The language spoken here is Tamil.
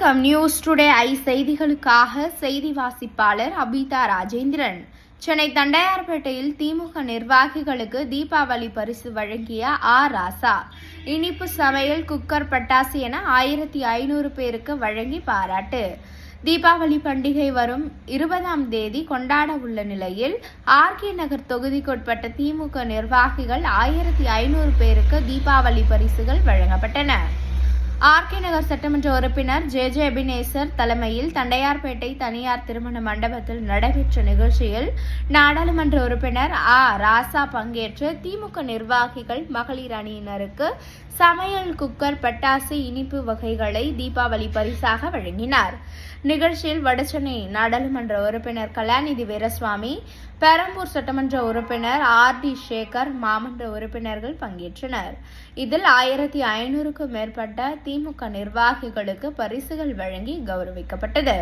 வணக்கம். நியூஸ் டுடே ஐ செய்திகளுக்காக செய்தி வாசிப்பாளர் அபிதா ராஜேந்திரன். சென்னை தண்டையார்பேட்டையில் திமுக நிர்வாகிகளுக்கு தீபாவளி பரிசு வழங்கிய ராசா. இனிப்பு சமையல், குக்கர், பட்டாசு என 1500 பேருக்கு வழங்கி பாராட்டு. தீபாவளி பண்டிகை வரும் 20ஆம் தேதி கொண்டாட உள்ள நிலையில் ஆர்கே நகர் தொகுதிக்குட்பட்ட திமுக நிர்வாகிகள் 1500 பேருக்கு தீபாவளி பரிசுகள் வழங்கப்பட்டன. ஆர்கே நகர் சட்டமன்ற உறுப்பினர் ஜே எபினேசர் தலைமையில் தண்டையார்பேட்டை தனியார் திருமண மண்டபத்தில் நடைபெற்ற நிகழ்ச்சியில் நாடாளுமன்ற உறுப்பினர் ராசா பங்கேற்று திமுக நிர்வாகிகள் மகளிர் அணியினருக்கு சமையல், குக்கர், பட்டாசு, இனிப்பு வகைகளை தீபாவளி பரிசாக வழங்கினார். நிகழ்ச்சியில் வடசென்னை நாடாளுமன்ற உறுப்பினர் கலாநிதி வீரசுவாமி, பெரம்பூர் சட்டமன்ற உறுப்பினர் டி சேகர், மாமன்ற உறுப்பினர்கள் பங்கேற்றனர். இதில் 1500க்கும் மேற்பட்ட திமுக நிர்வாகிகளுக்கு பரிசுகள் வழங்கி கௌரவிக்கப்பட்டது.